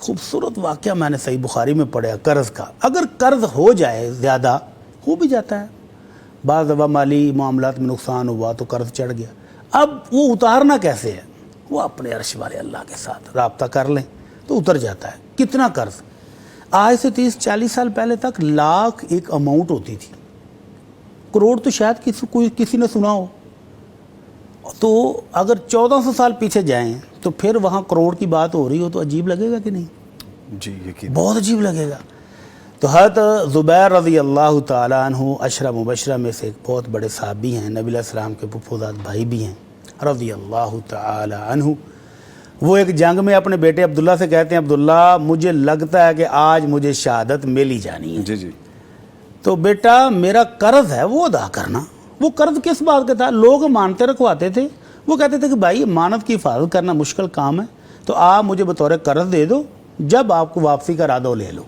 خوبصورت واقعہ میں نے صحیح بخاری میں پڑھا قرض کا. اگر قرض ہو جائے زیادہ ہو بھی جاتا ہے, بعض دفعہ مالی معاملات میں نقصان ہوا تو قرض چڑھ گیا, اب وہ اتارنا کیسے ہے؟ وہ اپنے عرش والے اللہ کے ساتھ رابطہ کر لیں تو اتر جاتا ہے. کتنا قرض؟ آج سے 30-40 سال پہلے تک لاکھ ایک اماؤنٹ ہوتی تھی, کروڑ تو شاید کسی نے سنا ہو. تو اگر 1400 سال پیچھے جائیں تو پھر وہاں کروڑ کی بات ہو رہی ہو تو عجیب لگے گا کہ نہیں؟ جی یقین, بہت عجیب لگے گا. تو حضرت زبیر رضی اللہ تعالیٰ عنہ عشرہ مبشرہ میں سے ایک بہت بڑے صحابی ہیں, نبی علیہ السلام کے پھوپھوزاد بھائی بھی ہیں رضی اللہ تعالیٰ عنہ. وہ ایک جنگ میں اپنے بیٹے عبداللہ سے کہتے ہیں, عبداللہ مجھے لگتا ہے کہ آج مجھے شہادت مل ہی جانی ہے. جی جی. تو بیٹا میرا قرض ہے وہ ادا کرنا. وہ قرض کس بات کا تھا؟ لوگ مانتے رکھواتے تھے. وہ کہتے تھے کہ بھائی امانت کی حفاظت کرنا مشکل کام ہے, تو آپ مجھے بطور قرض دے دو, جب آپ کو واپسی کا ارادہ ہو لے لو.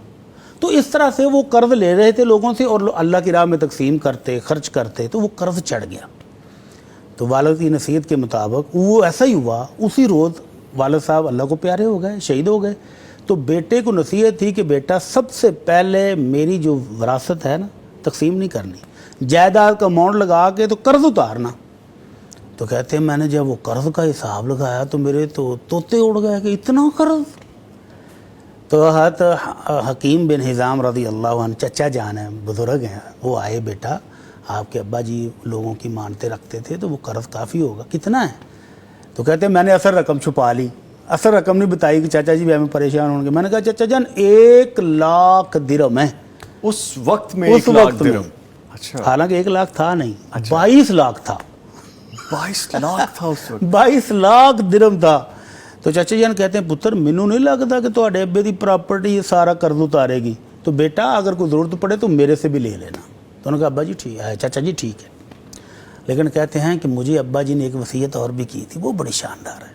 تو اس طرح سے وہ قرض لے رہے تھے لوگوں سے اور اللہ کی راہ میں تقسیم کرتے, خرچ کرتے, تو وہ قرض چڑھ گیا. تو والد کی نصیحت کے مطابق وہ ایسا ہی ہوا, اسی روز والد صاحب اللہ کو پیارے ہو گئے, شہید ہو گئے. تو بیٹے کو نصیحت تھی کہ بیٹا سب سے پہلے میری جو وراثت ہے نا تقسیم نہیں کرنی, جائیداد کا اماؤنٹ لگا کے تو قرض اتارنا. تو کہتے ہیں میں نے جب وہ قرض کا حساب لگایا تو میرے تو طوطے اڑ گئے کہ اتنا قرض. تو حضرت حکیم بن حزام رضی اللہ عنہ چچا جان ہیں, بزرگ ہیں, وہ آئے, بیٹا آپ کے ابا جی لوگوں کی مانتے رکھتے تھے تو وہ قرض کافی ہوگا, کتنا ہے؟ تو کہتے ہیں میں نے اصل رقم چھپا لی, اصل رقم نہیں بتائی کہ چاچا جی بھی ہمیں پریشان ہوں گے. میں نے کہا چچا جان 1 لاکھ درہم ہے اس وقت میں. 1 لاکھ درہم؟ اچھا. حالانکہ 1 لاکھ تھا نہیں, 22 لاکھ تھا. 22 لاکھ تھا اس وقت؟ 22 لاکھ درہم تھا. تو چچا جان کہتے ہیں پتر مینوں نہیں لگتا کہ تہاڈے ابے دی پراپرٹی یہ سارا قرض اتارے گی, تو بیٹا اگر کوئی ضرورت پڑے تو میرے سے بھی لے لینا. تو انہوں نے کہا ابا جی ٹھیک ہے, چچا جی ٹھیک ہے. لیکن کہتے ہیں کہ مجھے ابا جی نے ایک وصیت اور بھی کی تھی, وہ بڑی شاندار ہے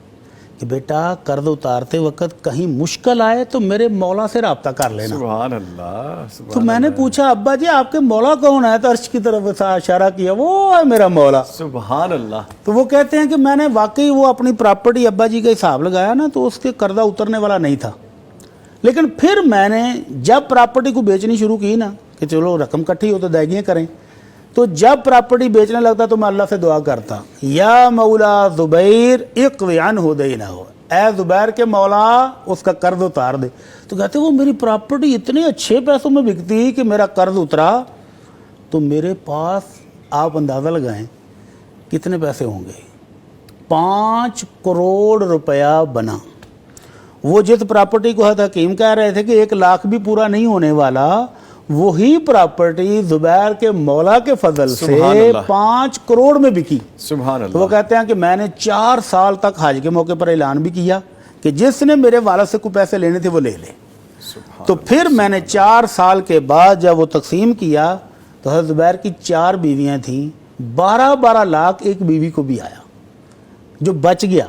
کہ بیٹا قرض اتارتے وقت کہیں مشکل آئے تو میرے مولا سے رابطہ کر لینا. سبحان اللہ. تو میں نے پوچھا ابا جی آپ کے مولا کون ہے؟ تو عرش کی طرف اشارہ کیا, وہ ہے میرا مولا. سبحان اللہ. تو وہ کہتے ہیں کہ میں نے واقعی وہ اپنی پراپرٹی ابا جی کا حساب لگایا نا تو اس کے قرضہ اترنے والا نہیں تھا. لیکن پھر میں نے جب پراپرٹی کو بیچنی شروع کی نا کہ چلو رقم کٹھی ہو تو ادائیگیاں کریں, تو جب پراپرٹی بیچنے لگتا تو میں اللہ سے دعا کرتا, یا مولا زبیر اقض عنہ دینہ, اے زبیر کے مولا اس کا قرض اتار دے. تو کہتے وہ میری پراپرٹی اتنے اچھے پیسوں میں بکتی کہ میرا قرض اترا. تو میرے پاس آپ اندازہ لگائیں کتنے پیسے ہوں گے, 5 کروڑ روپیہ بنا. وہ جس پراپرٹی کو حضرت حکیم کہہ رہے تھے کہ 1 لاکھ بھی پورا نہیں ہونے والا, وہی پراپرٹی زبیر کے مولا کے فضل سے 5 کروڑ میں بکی. سبحان اللہ. تو وہ کہتے ہیں کہ میں نے 4 سال تک حج کے موقع پر اعلان بھی کیا کہ جس نے میرے والد سے کوئی پیسے لینے تھے وہ لے لے. تو پھر میں نے 4 سال کے بعد جب وہ تقسیم کیا تو حضرت زبیر کی 4 بیویاں تھیں, 12 لاکھ ایک بیوی کو بھی آیا. جو بچ گیا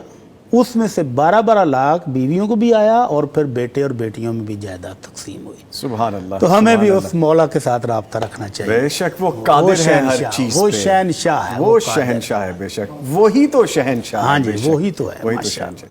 اس میں سے 12 لاکھ بیویوں کو بھی آیا اور پھر بیٹے اور بیٹیوں میں بھی جائیداد تقسیم ہوئی. سبحان اللہ. تو ہمیں بھی اس مولا کے ساتھ رابطہ رکھنا چاہیے. بے شک وہ قادر ہے ہر چیز پہ, وہ شہنشاہ ہے, وہ شہنشاہ ہے. بے شک وہی تو شہنشاہ ہے. ہاں جی وہی تو ہے. وہی تو شہنشاہ.